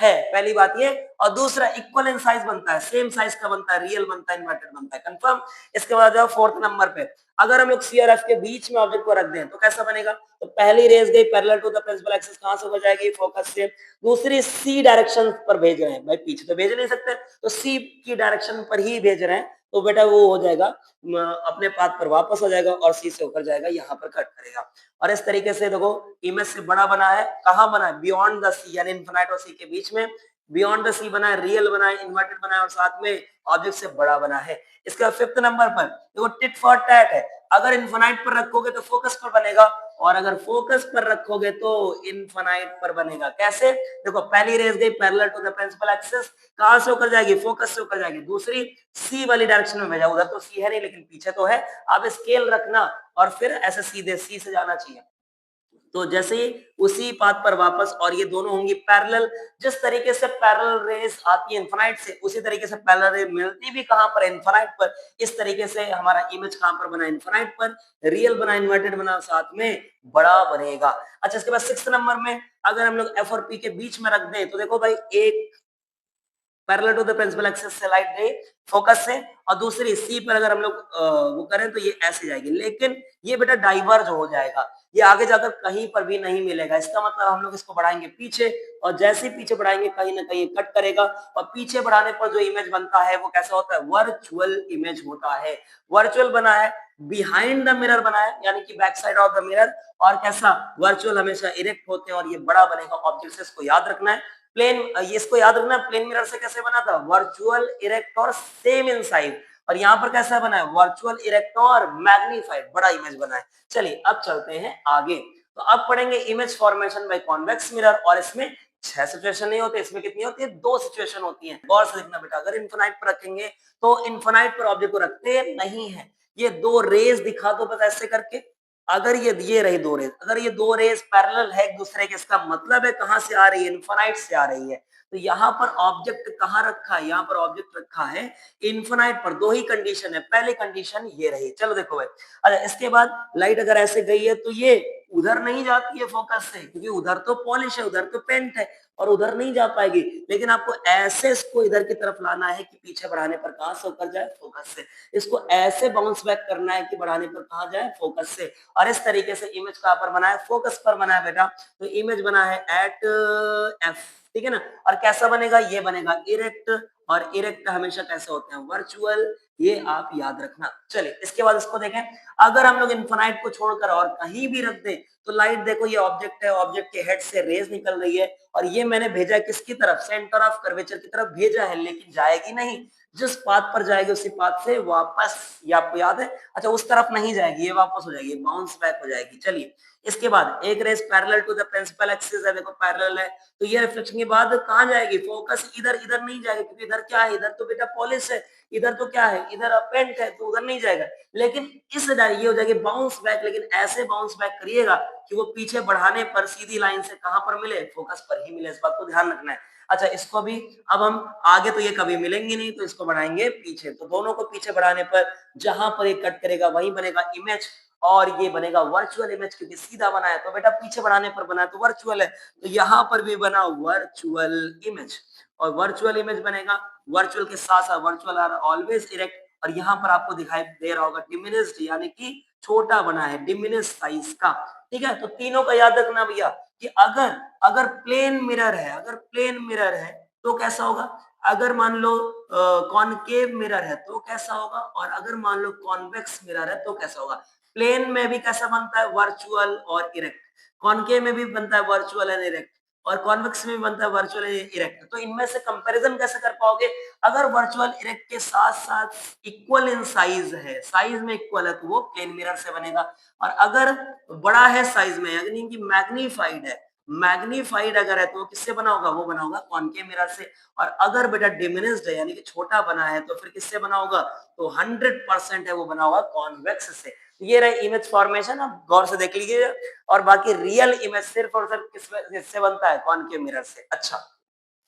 है। पहली बात ये। और दूसरा, इक्वल इन साइज बनता है, सेम साइज का बनता है, रियल बनता है, इन्वर्टेड बनता है। कंफर्म? इसके बाद जाओ 4th नंबर पे। अगर हम लोग सी और एफ के बीच में ऑब्जेक्ट को रख दें तो कैसा बनेगा? तो पहली रेज गई parallel to the principal axis, कहां से हो जाएगी? फोकस से। दूसरी सी डायरेक्शन पर भेज रहे हैं भाई, पीछे तो भेज नहीं सकते, तो सी की डायरेक्शन पर ही भेज रहे हैं, तो बेटा वो हो जाएगा अपने पाथ पर वापस हो जाएगा और सी से होकर जाएगा, यहाँ पर कट करेगा। और इस तरीके से देखो इमेज से बड़ा बना है, कहां बना है? बियॉन्ड द सी, यानी इन्फिनाइट और सी के बीच में। बियॉन्ड द सी बना है, रियल बना है, इन्वर्टेड बना है, और साथ में ऑब्जेक्ट से बड़ा बना है। इसका 5th नंबर पर देखो टिट फॉर टैट है। अगर इन्फिनाइट पर रखोगे तो फोकस पर बनेगा, और अगर फोकस पर रखोगे तो इन्फिनाइट पर बनेगा। कैसे? देखो पहली रेज गई parallel to the principal axis, कहां से होकर जाएगी? फोकस से होकर जाएगी। दूसरी सी वाली डायरेक्शन में भेजा, उधर तो सी है नहीं लेकिन पीछे तो है। अब स्केल रखना और फिर ऐसे सीधे सी से जाना चाहिए। तो जैसे ही उसी पाथ पर वापस, और ये दोनों होंगी पैरेलल। जिस तरीके से पैरेलल रेस आती है इन्फिनाइट से, उसी तरीके से पैरेलल रे मिलती भी कहां पर? इन्फिनाइट पर। इस तरीके से हमारा इमेज कहां पर बना? इन्फिनाइट पर। रियल बना, इन्वर्टेड बना, साथ में बड़ा बनेगा। अच्छा, इसके बाद 6th नंबर में अगर हम लोग एफ और पी के बीच में रख दें तो देखो भाई, एक parallel to the principal axis से लाइट गई फोकस से, और दूसरी सी पर अगर हम लोग वो करें तो ये ऐसे जाएगी, लेकिन ये बेटा डाइवर्ज हो जाएगा, ये आगे जाकर कहीं पर भी नहीं मिलेगा। इसका मतलब हम लोग इसको बढ़ाएंगे पीछे, और जैसे ही पीछे बढ़ाएंगे कहीं ना कहीं कट करेगा, और पीछे बढ़ाने पर जो इमेज बनता है वो कैसा होता है, वर्चुअल इमेज होता है। वर्चुअल बना है, बिहाइंड द मिरर बना है, यानी कि back side of the mirror, और कैसा वर्चुअल हमेशा इरेक्ट होते हैं और ये बड़ा बनेगा ऑब्जेक्ट से, इसको याद रखना है। प्लेन, ये इसको याद रखना है, प्लेन मिरर से कैसे बना था, वर्चुअल इरेक्ट और सेम इन साइज, और यहाँ पर कैसा बना है, वर्चुअल इरेक्ट और मैग्नीफाइड, बड़ा इमेज बना है। चलिए अब चलते हैं आगे। तो अब पढ़ेंगे image formation by convex mirror, और इसमें 6 सिचुएशन नहीं होते, इसमें कितनी होती है, 2 सिचुएशन होती हैं। गौर से देखना बेटा, अगर इन्फिनाइट पर रखेंगे तो इन्फिनाइट पर ऑब्जेक्ट को रखते नहीं है, ये 2 रेज दिखा दो बस ऐसे करके, अगर ये रही 2 रेज, अगर ये 2 रेज पैरेलल है एक दूसरे के, इसका मतलब है कहां से आ रही है, इन्फिनाइट से आ रही है। तो यहाँ पर ऑब्जेक्ट कहाँ रखा है, यहाँ पर ऑब्जेक्ट रखा है इन्फिनाइट पर। 2 ही कंडीशन है, पहली कंडीशन ये रही। चलो देखो भाई, अच्छा इसके बाद लाइट अगर ऐसे गई है तो ये उधर नहीं जाती है फोकस से, क्योंकि उधर तो पॉलिश है, उधर तो पेंट है, और उधर नहीं जा पाएगी। लेकिन आपको ऐसे इसको इधर की तरफ लाना है कि पीछे बढ़ाने पर कहां से होकर जाए, फोकस से। इसको ऐसे बाउंस बैक करना है कि बढ़ाने पर कहां जाए, फोकस से। और इस तरीके से इमेज कहां पर बना है, फोकस पर बना है बेटा। तो इमेज बना है एट एफ, ठीक है ना। और कैसा बनेगा, ये बनेगा इरेक्ट, और इरेक्ट हमेशा कैसे होते हैं, वर्चुअल, ये आप याद रखना। चलिए इसके बाद इसको देखें, अगर हम लोग इन्फिनाइट को छोड़कर और कहीं भी रख दें तो लाइट देखो, ये ऑब्जेक्ट है, ऑब्जेक्ट के हेड से रेज निकल रही है, और ये मैंने भेजा किसकी तरफ, सेंटर ऑफ कर्वेचर की तरफ भेजा है, लेकिन जाएगी नहीं। जिस पाथ पर जाएगी उसी पाथ से वापस, ये आपको याद है, अच्छा उस तरफ नहीं जाएगी, ये वापस हो जाएगी, बाउंस बैक हो जाएगी। चलिए इसके बाद एक rays parallel to the principal axis है, देखो पैरेलल है, तो ये रिफ्लेक्शन के बाद कहां जाएगी, फोकस इधर, इधर नहीं जाएगी, क्योंकि इधर क्या है, इधर तो बेटा पॉलिश है, इधर तो क्या है, इधर पेंट है, तो उधर नहीं जाएगा। लेकिन इस ये हो जाएगी बाउंस बैक, लेकिन ऐसे बाउंस बैक करिएगा कि वो पीछे बढ़ाने पर सीधी लाइन से कहां पर मिले, फोकस पर ही मिले, इस बात को ध्यान रखना है। अच्छा इसको भी, अब हम आगे तो ये कभी मिलेंगे नहीं, तो इसको बढ़ाएंगे पीछे, तो दोनों को पीछे बढ़ाने पर जहां पर ये कट करेगा वहीं बनेगा इमेज, और ये बनेगा वर्चुअल इमेज, क्योंकि सीधा बना है, तो बेटा पीछे बढ़ाने पर बना है तो वर्चुअल है, तो यहाँ पर भी बना वर्चुअल इमेज, और वर्चुअल इमेज बनेगा। वर्चुअल के साथ साथ वर्चुअल आर ऑलवेज इरेक्ट, और यहाँ पर आपको दिखाई दे रहा होगा डिमिनिश्ड, यानी कि छोटा बना है, डिमिनिश साइज का। ठीक है, तो तीनों का याद रखना भैया, कि अगर अगर प्लेन मिरर है, अगर प्लेन मिरर है तो कैसा होगा, अगर मान लो कॉनकेव मिरर है तो कैसा होगा, और अगर मान लो कॉन्वेक्स मिरर है तो कैसा होगा। प्लेन में भी कैसा बनता है, वर्चुअल और इरेक्ट, कॉनकेव में भी बनता है वर्चुअल एंड इरेक्ट, और कॉन्वेक्स में भी बनता है वर्चुअल इरेक्ट। तो इनमें से कंपैरिजन कैसे कर पाओगे, अगर वर्चुअल इरेक्ट के साथ साथ इक्वल इन साइज है, साइज में इक्वल है, तो वो प्लेन मिरर से बनेगा। और अगर बड़ा है साइज में, यानी कि मैग्नीफाइड है, मैग्नीफाइड अगर है तो वो किससे बना होगा, वो बना होगा कॉनकेव मिरर से। और अगर बेटा डिमिनिश्ड है, यानी कि छोटा बना है, तो फिर किससे बना होगा, तो 100% है वो बना होगा कॉन्वेक्स से। ये रहे इमेज फॉर्मेशन, आप गौर से देख लीजिए। और बाकी रियल इमेज सिर्फ और सिर्फ किससे बनता है, कॉनकेव मिरर से। अच्छा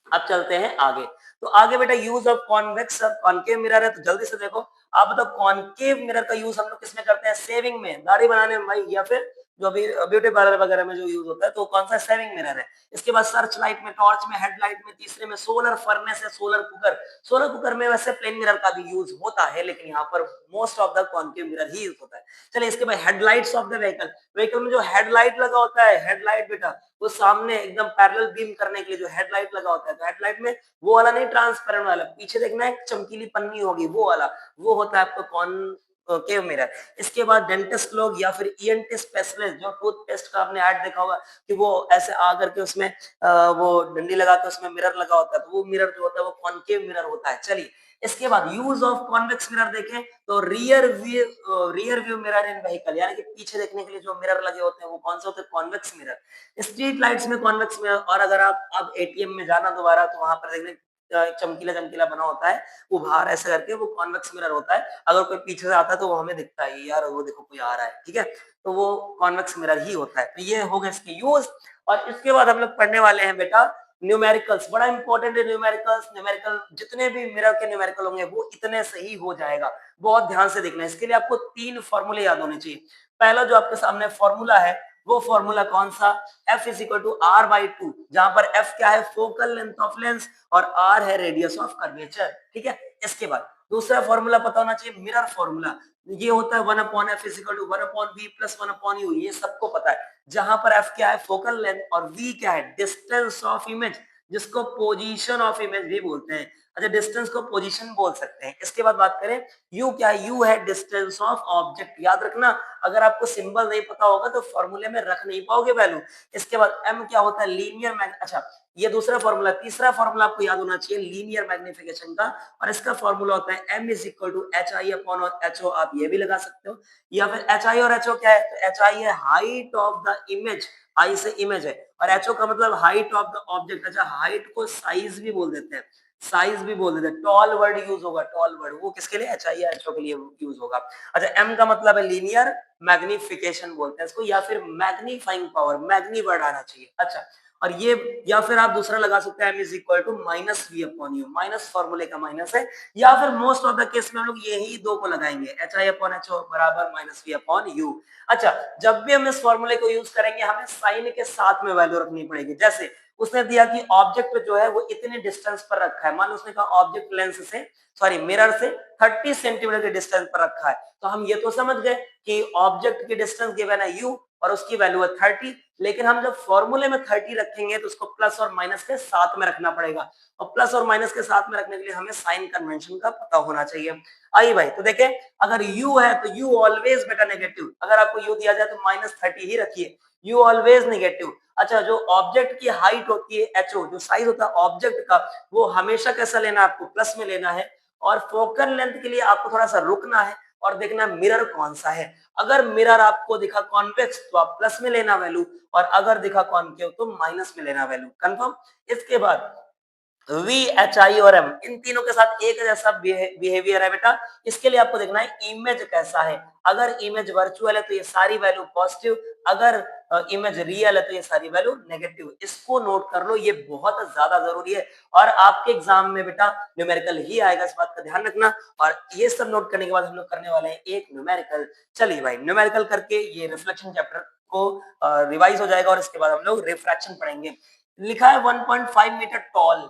अब चलते हैं आगे। तो आगे बेटा यूज ऑफ कॉन्वेक्स और कॉनकेव मिरर है, तो जल्दी से देखो। आप बताओ कॉनकेव मिरर का यूज हम लोग किसमें करते हैं, सेविंग में, दाढ़ी बनाने में भाई, या फिर जो अभी ब्यूटी पार्लर वगैरह में जो यूज होता है, तो कौन सा सेविंग मिरर है। इसके बाद सर्च लाइट में, टॉर्च में, हेडलाइट में, तीसरे में सोलर फर्नेस है, सोलर कुकर। सोलर कुकर में वैसे प्लेन मिरर का भी यूज होता है, लेकिन यहाँ पर most of the concave mirror he use होता है। चलिए इसके बाद headlights of the vehicle, vehicle में जो हेडलाइट लगा होता है, हेडलाइट बेटा वो सामने एकदम पैरेलल बीम करने के लिए जो हेडलाइट लगा होता है, तो हेडलाइट में वो वाला नहीं, ट्रांसपेरेंट वाला, पीछे देखना एक चमकीली पन्नी होगी वो वाला, वो होता है आपको कौन, केव मिरर। इसके बाद डेंटिस्ट लोग या फिर ईएनटी स्पेशलिस्ट, जो टूथपेस्ट का आपने ऐड देखा होगा कि वो ऐसे आ करके उसमें वो डंडी लगा के उसमें मिरर लगा होता है, तो वो मिरर जो होता है वो कॉनकेव मिरर होता है। चलिए इसके बाद यूज ऑफ कॉन्वेक्स मिरर देखें, तो रियर व्यू मिरर इन व्हीकल, यानी कि पीछे देखने के लिए जो मिरर लगे होते हैं वो कौन से होते हैं, कॉन्वेक्स मिरर। स्ट्रीट लाइट्स में कॉन्वेक्स मिरर, और अगर आप अब एटीएम में जाना दोबारा तो वहां पर देखने चमकीला चमकीला बना होता है, वो बाहर ऐसे करके, वो कॉन्वेक्स मिरर होता है। अगर कोई पीछे से आता है तो वो हमें दिखता है, यार वो देखो कोई आ रहा है, ठीक है, तो वो कॉन्वेक्स मिरर ही होता है। तो ये हो गए इसके यूज। और इसके बाद हम लोग पढ़ने वाले हैं बेटा न्यूमेरिकल्स, बड़ा इंपॉर्टेंट है न्यूमेरिकल्स। न्यूमेरिकल जितने भी मिरर के न्यूमेरिकल होंगे वो इतने सही हो जाएगा, बहुत ध्यान से देखना है। इसके लिए आपको 3 फॉर्मूले याद होने चाहिए। पहला जो आपके सामने फॉर्मूला है वो फॉर्मूला कौन सा, F is equal to R by two, जहां पर F क्या है, फोकल लेंथ ऑफ लेंस, और R है रेडियस ऑफ कर्वेचर। ठीक है, इसके बाद दूसरा फॉर्मूला पता होना चाहिए, मिरर फॉर्मूला। ये होता है 1/f is equal to 1/v plus 1/u, ये सबको पता है। जहां पर F क्या है, फोकल लेंथ, और V क्या है, डिस्टेंस ऑफ इमेज, जिसको पोजीशन ऑफ इमेज भी बोलते हैं। अच्छा, डिस्टेंस को पोजीशन बोल सकते हैं। इसके बाद बात करें, U क्या है, U है डिस्टेंस ऑफ ऑब्जेक्ट। याद रखना, अगर आपको सिंबल नहीं पता होगा तो फॉर्मूले में रख नहीं पाओगे वैल्यू। इसके बाद M क्या होता है, लीनियर अच्छा, ये दूसरा फॉर्मूला। तीसरा फॉर्मूला आपको याद होना चाहिए लीनियर मैग्निफिकेशन का, और इसका फॉर्मूला होता है M is equal to H I upon H O. आप ये भी लगा सकते हो, या फिर एच आई और एच ओ क्या है, तो एच आई है हाइट ऑफ द इमेज, आई से इमेज है, और एच ओ का मतलब हाइट ऑफ द ऑब्जेक्ट। अच्छा, हाइट को साइज भी बोल देते हैं, साइज भी बोल देते हैं, टॉल वर्ड यूज होगा, टॉल वर्ड, वो किसके लिए, एच आई या एच ओ के लिए यूज होगा। अच्छा, एम का मतलब है लीनियर मैग्निफिकेशन बोलते हैं इसको, या फिर मैग्नीफाइंग पावर, मैग्नी वर्ड आना चाहिए। अच्छा, और ये, या फिर आप दूसरा लगा सकते हैं, m is equal to minus V upon U, minus फॉर्मूले का माइनस है, या फिर मोस्ट ऑफ द केस में हम लोग यही दो को लगाएंगे, H I upon H O बराबर माइनस वी अपॉन यू। अच्छा, जब भी हम इस फॉर्मूले को यूज करेंगे, हमें साइन के साथ में वैल्यू रखनी पड़ेगी। जैसे उसने दिया कि ऑब्जेक्ट जो है वो इतने डिस्टेंस पर रखा है, मान लो उसने कहा ऑब्जेक्ट लेंस से, सॉरी मिरर से 30 सेंटीमीटर के डिस्टेंस पर रखा है, तो हम ये तो समझ गए कि ऑब्जेक्ट की डिस्टेंस गिवन है u और उसकी वैल्यू है 30, लेकिन हम जब फॉर्मूले में 30 रखेंगे तो उसको प्लस और माइनस के साथ में रखना पड़ेगा, और प्लस और माइनस के साथ में रखने के लिए हमें साइन कन्वेंशन का पता होना चाहिए। आइए भाई, तो देखें, अगर u है तो u ऑलवेज बेटा नेगेटिव, अगर आपको u दिया जाए तो -30 ही रखिए, u ऑलवेज नेगेटिव। अच्छा, जो ऑब्जेक्ट की हाइट होती है ho, जो साइज होता है ऑब्जेक्ट का, वो हमेशा कैसा लेना है, आपको प्लस में लेना है, और फोकल लेंथ के लिए आपको थोड़ा सा रुकना है और देखना मिरर कौन सा है। अगर मिरर आपको दिखा कॉन्वेक्स तो आप प्लस में लेना वैल्यू, और अगर दिखा कॉनकेव तो माइनस में लेना वैल्यू। कंफर्म। इसके बाद V, एच आई और M, इन तीनों के साथ एक जैसा बिहेवियर है बेटा। इसके लिए आपको देखना है इमेज कैसा है। अगर इमेज वर्चुअल है तो ये सारी वैल्यू पॉजिटिव, अगर इमेज रियल है तो ये सारी वैल्यू नेगेटिव। इसको नोट कर लो, ये बहुत ज्यादा जरूरी है, और आपके एग्जाम में बेटा न्यूमेरिकल ही आएगा, इस बात का ध्यान रखना। और ये सब नोट करने के बाद हम लोग करने वाले हैं एक न्यूमेरिकल। चलिए भाई, न्यूमेरिकल करके ये रिफ्लेक्शन चैप्टर को रिवाइज हो जाएगा, और इसके बाद हम लोग रिफ्रैक्शन पढ़ेंगे। लिखा है 1.5 metre tall,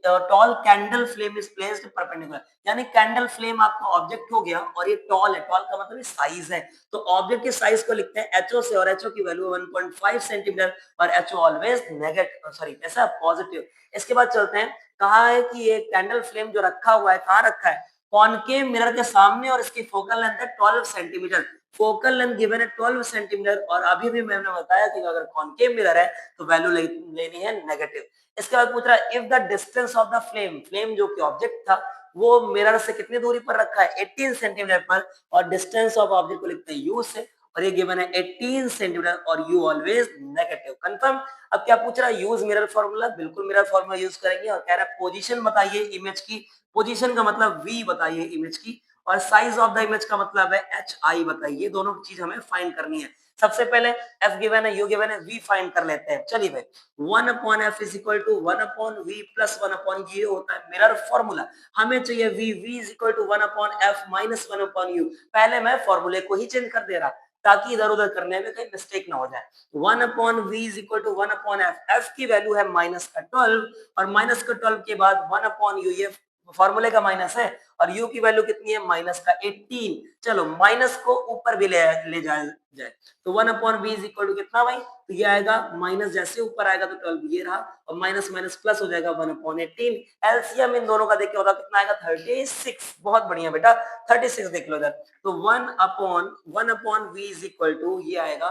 tall candle flame is placed perpendicular, यानी कैंडल फ्लेम आपका ऑब्जेक्ट हो गया, और ये टॉल है, टॉल का मतलब साइज है, तो ऑब्जेक्ट की साइज को लिखते हैं एचओ से, और एचओ की वैल्यू 1.5 सेंटीमीटर, और एचओ ऑलवेज नेगेटिव, सॉरी ऐसा पॉजिटिव। इसके बाद चलते हैं, कहा है कि ये कैंडल फ्लेम जो रखा हुआ है, कहाँ रखा है, कॉनकेव मिरर के सामने, और इसकी फोकल लेंथ है 12 सेंटीमीटर, फोकल लेंथ गिवन है 12 सेंटीमीटर, और अभी भी मैंने बताया कि अगर कॉनकेव मिरर है तो वैल्यू लेनी है नेगेटिव। इसके बाद पूछ रहा है, if the distance of the flame, flame जो कि ऑब्जेक्ट था वो मिरर से कितनी दूरी पर रखा है, 18 सेंटीमीटर पर, और डिस्टेंस ऑफ ऑब्जेक्ट को लिखते हैं यू से, और ये गिवन है 18 सेंटीमीटर, और यू ऑलवेज नेगेटिव। कंफर्म। अब क्या पूछ रहा है, यूज मिरर फॉर्मूला, बिल्कुल मिरर फॉर्मूला यूज करेंगे, और कह रहा है पोजीशन बताइए इमेज की, पोजीशन का मतलब v बताइए इमेज की, और साइज ऑफ द इमेज का मतलब है एच आई बताइए। ये दोनों चीज हमें फाइंड करनी है। सबसे पहले f गिवन है, u गिवन है, v फाइंड कर लेते हैं। चलिए भाई, 1/f is equal to 1/v plus 1/, ये होता है मिरर फॉर्मूला। हमें चाहिए v is equal to 1/f minus 1/u। पहले मैं फॉर्मूले को ही चेंज कर दे रहा ताकि इधर उधर करने में कहीं मिस्टेक ना हो जाए। 1/v is equal to 1/f, f की वैल्यू है माइनस का 12, और माइनस का 12 के बाद 1/u, ये फॉर्मूले का माइनस है, और u की वैल्यू कितनी है, माइनस का 18। चलो माइनस को ऊपर भी ले जाए जाए, तो 1/v इज इक्वल टू कितना भाई, तो ये आएगा माइनस, जैसे ऊपर आएगा तो 12 ये रहा, और माइनस माइनस प्लस हो जाएगा 1/18। एलसीएम इन दोनों का देख के होगा कितना आएगा, 36। बहुत बढ़िया बेटा, 36 देख लो इधर, तो 1/v इज इक्वल टू ये आएगा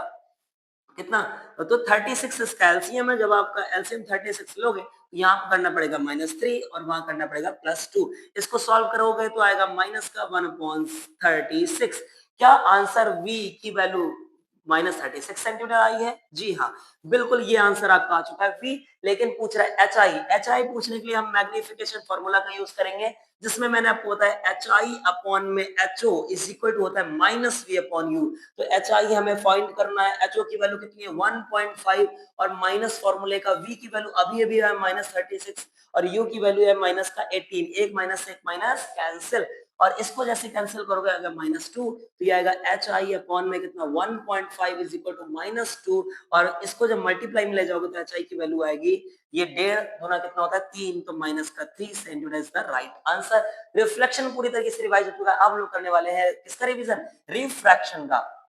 कितना, तो 36 इसका एलसीएम है। जब आपका एलसीएम 36 लोगे तो यहाँ पर करना पड़ेगा -3, और वहां करना पड़ेगा +2। इसको सॉल्व करोगे तो आएगा माइनस का 1/36। क्या आंसर v की वैल्यू -36 सेंटीमीटर आई है? जी हाँ, बिल्कुल ये आंसर आपका आ चुका है v। लेकिन पूछ रहा है एच आई, एच आई पूछने के लिए हम मैग्निफिकेशन फॉर्मूला का यूज करेंगे, जिसमें मैंने आपको बताया एच आई अपॉन में H O is equal to होता है माइनस वी अपॉन यू। तो एच आई हमें फाइंड करना है, एच ओ की वैल्यू कितनी है 1.5, और माइनस फॉर्मूले का v की वैल्यू अभी अभी है -36, और u की वैल्यू है माइनस का 18, एक माइनस से एक माइनस कैंसिल, और इसको जैसे कैंसिल करोगे अगर -2 तो ये आएगा HI अपॉन में कितना 1.5 इज इक्वल टू -2 और इसको जब मल्टीप्लाई में ले जाओगे तो HI की वैल्यू आएगी ये 1.5 गुना कितना होता है 3 तो माइनस का 3 centimetre is the right answer. Reflection पूरी तरीके से रिवाइज हो चुका है। अब हम लोग करने वाले हैं किसका रिवीजन? रिफ्रैक्शन का।